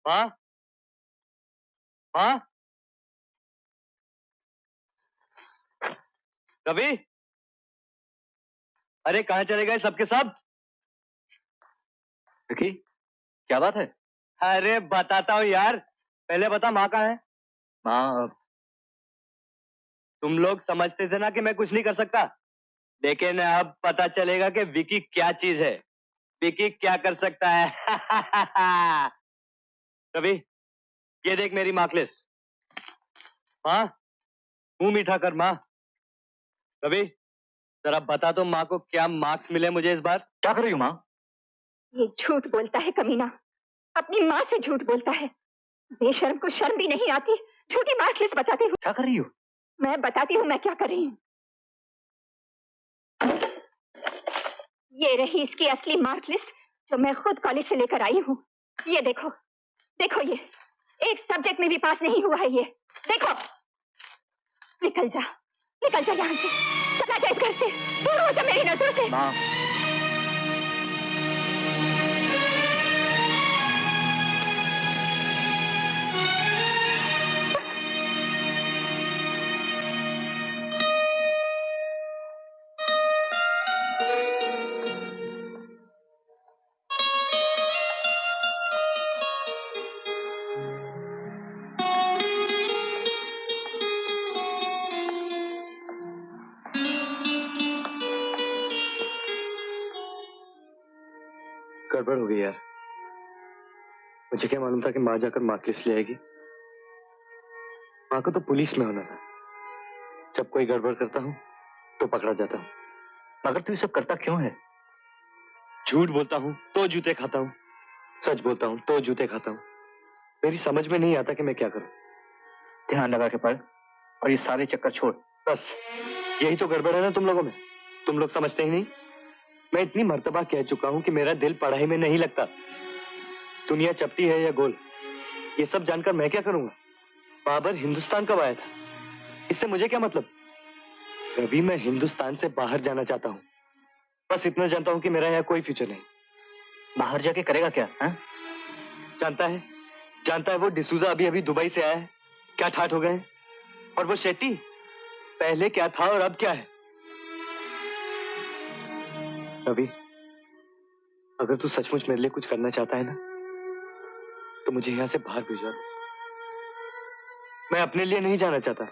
हाँ हाँ रवि, अरे कहाँ चले गए सबके सब? विकी, क्या बात है? अरे बताता हूँ यार, पहले बता माँ कहाँ है? माँ, तुम लोग समझते थे ना कि मैं कुछ नहीं कर सकता, लेकिन अब पता चलेगा कि विकी क्या चीज है, विकी क्या कर सकता है। रवि, ये देख मेरी मार्क लिस्ट। हाँ, मुंह मीठा कर माँ। रवि, जरा बता तो माँ को क्या मार्क्स मिले मुझे इस बार? क्या कर रही हो माँ? ये झूठ बोलता है कमीना, अपनी माँ से झूठ बोलता है। बेशर्म को शर्म भी नहीं आती, झूठी मार्क लिस्ट बताती हूँ। क्या कर रही हो? मैं बताती हूँ मैं क्या कर रही हूँ। ये रही इसकी असली मार्क लिस्ट जो मैं खुद कॉलेज से लेकर आई हूँ। ये देखो, देखो ये एक सब्जेक्ट में भी पास नहीं हुआ है। ये देखो, निकल जा, निकल जा यहाँ से, चला जा इस घर से, दूर हो जा मेरी नजरों से। माँ, गड़बड़ हो गई यार। मुझे क्या मालूम था कि माँ जाकर मार्क लिस्ट ले आएगी। माँ को तो पुलिस में होना था। जब कोई गड़बड़ करता हूँ तो पकड़ा जाता हूँ। मगर तू ये सब करता क्यों है? झूठ बोलता हूँ तो जूते खाता हूँ, सच बोलता हूँ तो जूते खाता हूँ। मेरी समझ में नहीं आता कि मैं क्या करूँ। ध्यान लगा के पढ़ और ये सारे चक्कर छोड़। बस यही तो गड़बड़ है ना तुम लोगों में। तुम लोग समझते ही नहीं। मैं इतनी मर्तबा कह चुका हूँ कि मेरा दिल पढ़ाई में नहीं लगता। दुनिया चपटी है या गोल, ये सब जानकर मैं क्या करूंगा। बाबर हिंदुस्तान कब आया था, इससे मुझे क्या मतलब। रवि, मैं हिंदुस्तान से बाहर जाना चाहता हूँ। बस इतना जानता हूँ कि मेरा यहाँ कोई फ्यूचर नहीं। बाहर जाके करेगा क्या? है? जानता है वो डिसूजा अभी अभी दुबई से आया है, क्या ठाठ हो गए हैं। और वो शेट्टी पहले क्या था और अब क्या है। रवि, अगर तू सचमुच मेरे लिए कुछ करना चाहता है ना, तो मुझे यहां से बाहर भिजवा दे। मैं अपने लिए नहीं जाना चाहता,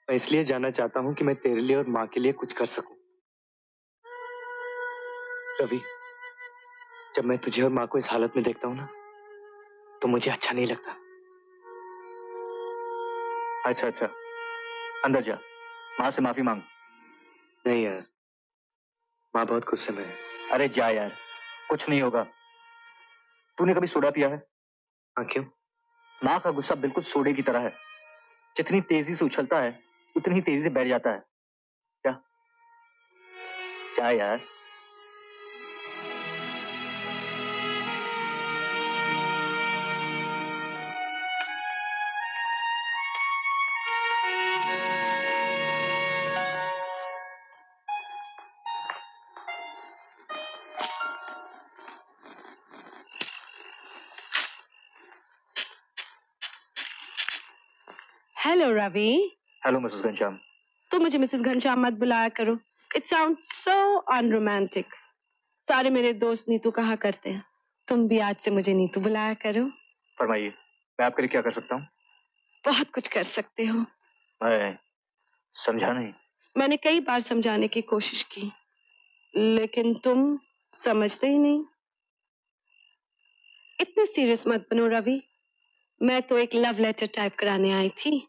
मैं इसलिए जाना चाहता हूं कि मैं तेरे लिए और माँ के लिए कुछ कर सकूं। रवि, जब मैं तुझे और माँ को इस हालत में देखता हूं ना, तो मुझे अच्छा नहीं लगता। अच्छा अच्छा, अंदर जा, माँ से माफी मांग। नहीं यार, माँ बहुत गुस्से में है। अरे जा यार, कुछ नहीं होगा। तूने कभी सोडा पिया है? हाँ, क्यों? माँ का गुस्सा बिल्कुल सोडे की तरह है, जितनी तेजी से उछलता है उतनी ही तेजी से बैठ जाता है। क्या? जा यार। Hello Ravi. Hello Mrs Ghanshyam. तो मुझे मिसेस घनश्याम मत बुलाया करो, इट साउंड सो अनरोमांटिक। सारे मेरे दोस्त नीतू कहा करते हैं, तुम भी आज से मुझे नीतू बुलाया करो। फरमाइए, मैं आपके लिए क्या कर सकता हूँ? बहुत कुछ कर सकते हो। मैं समझा नहीं। मैंने कई बार समझाने की कोशिश की, लेकिन तुम समझते ही नहीं। इतने सीरियस मत बनो रवि, मैं तो एक लव लेटर टाइप कराने आई थी।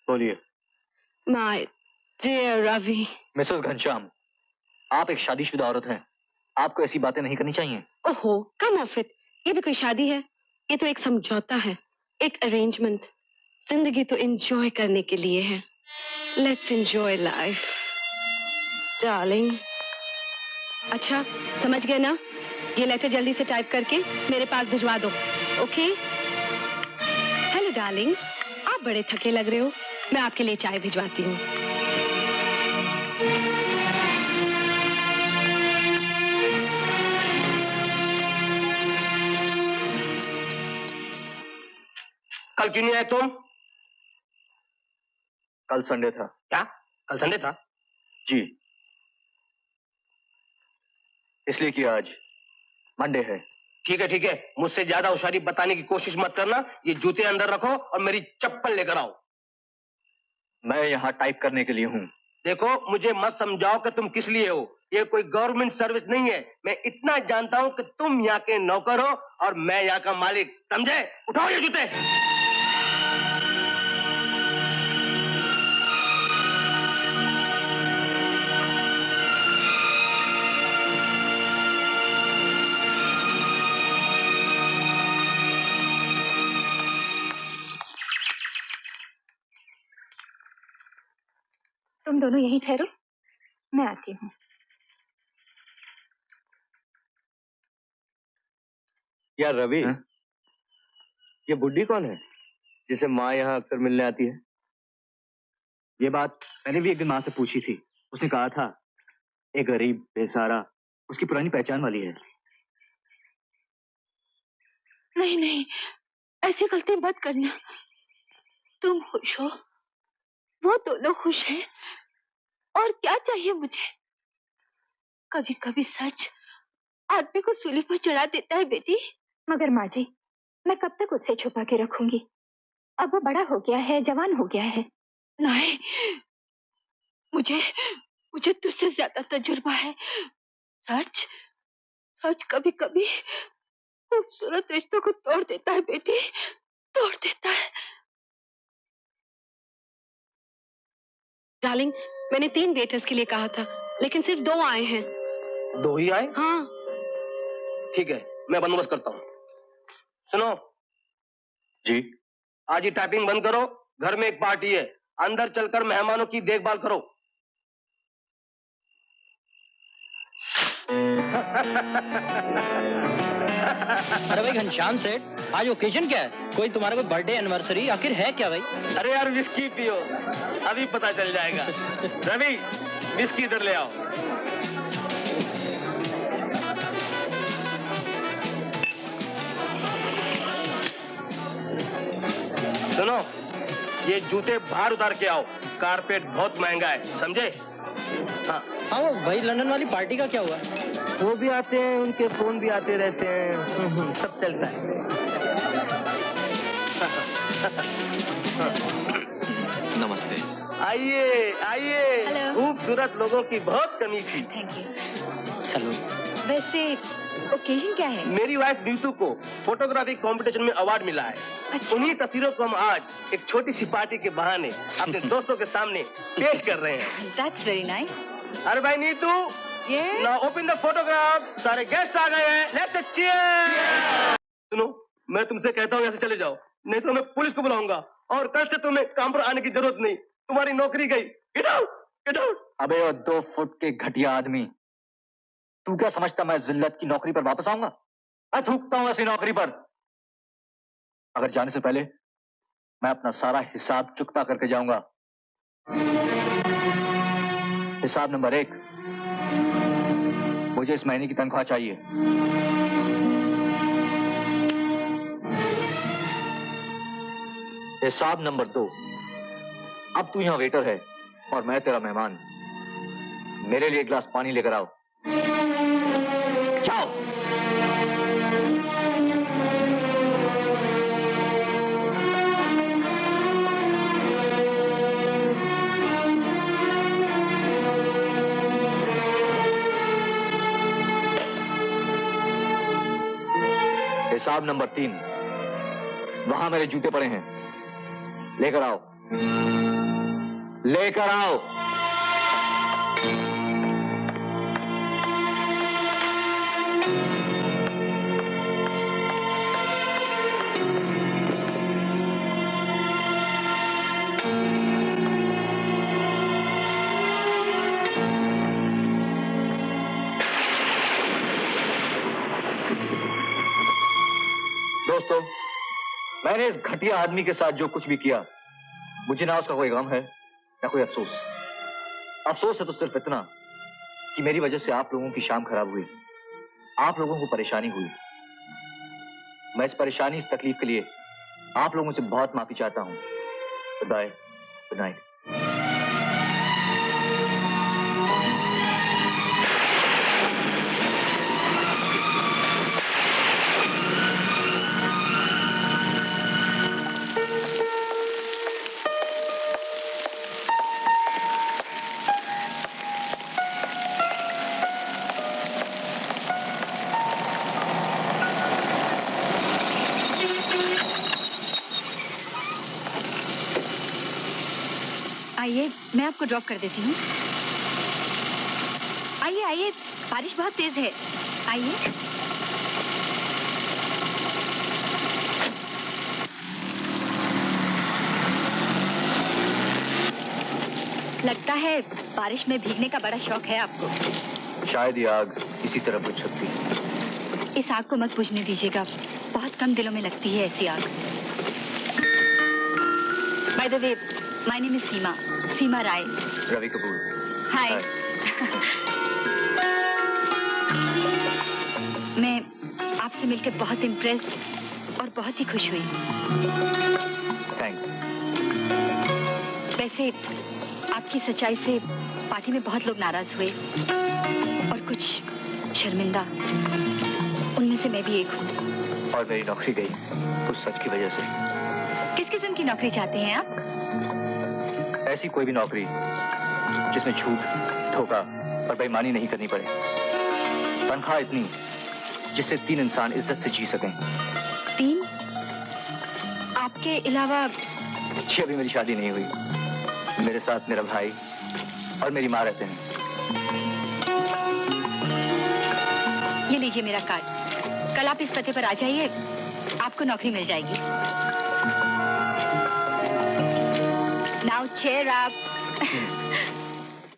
बोलिए। My dear Ravi. Mrs Ghanshyam, आप एक शादीशुदा औरत हैं, आपको ऐसी बातें नहीं करनी चाहिए। ओहो, कम ऑफ इट। ये भी कोई शादी है? ये तो एक समझौता है, एक अरेंजमेंट। जिंदगी तो एंजॉय करने के लिए है। Let's enjoy life darling. अच्छा, समझ गए ना? ये लेटर जल्दी से टाइप करके मेरे पास भिजवा दो, ओके? हेलो डार्लिंग, आप बड़े थके लग रहे हो, मैं आपके लिए चाय भिजवाती हूँ। कल क्यों नहीं आए तुम? कल संडे था। क्या? कल संडे था? जी, इसलिए कि आज मंडे है। ठीक है ठीक है, मुझसे ज्यादा होशियारी बताने की कोशिश मत करना। ये जूते अंदर रखो और मेरी चप्पल लेकर आओ। मैं यहाँ टाइप करने के लिए हूँ। देखो, मुझे मत समझाओ कि तुम किस लिए हो। ये कोई गवर्नमेंट सर्विस नहीं है। मैं इतना जानता हूं कि तुम यहाँ के नौकर हो और मैं यहाँ का मालिक, समझे? उठाओ ये जूते। तुम दोनों यहीं ठहरो, मैं आती हूँ। यार रवि, हाँ? ये बुड्ढी कौन है जिसे माँ यहाँ अक्सर मिलने आती है? ये बात मैंने भी एक दिन माँ से पूछी थी। उसने कहा था, एक गरीब बेसहारा उसकी पुरानी पहचान वाली है। नहीं नहीं, ऐसी गलती मत करना। तुम खुश हो, वो दोनों खुश हैं, और क्या चाहिए मुझे? कभी कभी सच आदमी को सूली पर चढ़ा देता है बेटी। मगर माँ जी, मैं कब तक उससे छुपा के रखूंगी? अब वो बड़ा हो गया है, जवान हो गया है। नहीं, मुझे मुझे तुझसे ज्यादा तजुर्बा है। सच सच कभी कभी खूबसूरत रिश्तों को तोड़ देता है बेटी, तोड़ देता है। डार्लिंग, मैंने 3 वेटर्स के लिए कहा था, लेकिन सिर्फ 2 आए हैं। 2 ही आए? हाँ। ठीक है, मैं बंदोबस्त करता हूँ। सुनो जी। आज ही टाइपिंग बंद करो। घर में एक पार्टी है, अंदर चलकर मेहमानों की देखभाल करो। अरे भाई घनश्याम सेठ, आज ओकेजन क्या है? कोई तुम्हारा कोई बर्थडे एनिवर्सरी आखिर है क्या भाई? अरे यार विस्की पियो, अभी पता चल जाएगा। रवि, विस्की इधर ले आओ। सुनो, ये जूते बाहर उतार के आओ। कारपेट बहुत महंगा है, समझे? हाँ। हाँ, वो भाई लंदन वाली पार्टी का क्या हुआ? वो भी आते हैं, उनके फोन भी आते रहते हैं, सब चलता है। नमस्ते। आइए आइए। हेलो। खूबसूरत लोगों की बहुत कमी थी। Thank you. हेलो। वैसे ओकेजन क्या है? मेरी वाइफ नीतू को फोटोग्राफी कंपटीशन में अवार्ड मिला है। अच्छा। उन्हीं तस्वीरों को हम आज एक छोटी सी पार्टी के बहाने अपने दोस्तों के सामने पेश कर रहे हैं। That's very nice. अरे भाई Neetu, Yes. Now open the photograph. सारे गेस्ट आ गए हैं, लेट्स चीयर। सुनो, मैं तुमसे कहता हूँ यहाँ से चले जाओ, नहीं तो मैं पुलिस को बुलाऊंगा और कल से तुम्हें काम पर आने की जरूरत नहीं। तुम्हारी नौकरी गई। Get out, get out. अबे वो 2 फुट के घटिया आदमी, तू क्या समझता मैं जिल्लत की नौकरी पर वापस आऊंगा? मैं थूकता हूं ऐसी नौकरी पर। अगर जाने से पहले मैं अपना सारा हिसाब चुकता करके जाऊंगा। हिसाब नंबर 1, मुझे इस महीने की तनख्वाह चाहिए। हिसाब नंबर 2, अब तू यहां वेटर है और मैं तेरा मेहमान। मेरे लिए एक गिलास पानी लेकर आओ। जाओ। हिसाब नंबर 3, वहां मेरे जूते पड़े हैं, लेकर आओ, लेकर आओ। दोस्तों, मैंने इस घटिया आदमी के साथ जो कुछ भी किया, मुझे ना उसका कोई गम है ना कोई अफसोस। अफसोस है तो सिर्फ इतना कि मेरी वजह से आप लोगों की शाम खराब हुई, आप लोगों को परेशानी हुई। मैं इस परेशानी, इस तकलीफ के लिए आप लोगों से बहुत माफी चाहता हूँ। Goodbye, good night. आइए, मैं आपको ड्रॉप कर देती हूँ। आइए आइए, बारिश बहुत तेज है। आइए। लगता है बारिश में भीगने का बड़ा शौक है आपको। शायद ये आग इसी तरह बुझ सकती है। इस आग को मत बुझने दीजिएगा, बहुत कम दिलों में लगती है ऐसी आग। By the way, my name is Seema Rai. Ravi Kapoor. Hi. मैं आपसे मिलकर बहुत इम्प्रेस और बहुत ही खुश हुई। थैंक्स। वैसे आपकी सच्चाई से पार्टी में बहुत लोग नाराज हुए और कुछ शर्मिंदा। उनमें से मैं भी एक हूँ। और मेरी नौकरी गई उस सच की वजह से। किस किस्म की नौकरी चाहते हैं आप? ऐसी कोई भी नौकरी जिसमें झूठ, धोखा और बेईमानी नहीं करनी पड़े। तनख्वाह इतनी जिससे 3 इंसान इज्जत से जी सकें। 3? आपके अलावा? जी, अभी मेरी शादी नहीं हुई। मेरे साथ मेरा भाई और मेरी माँ रहते हैं। ये लीजिए मेरा कार्ड। कल आप इस पते पर आ जाइए, आपको नौकरी मिल जाएगी। Now cheer up.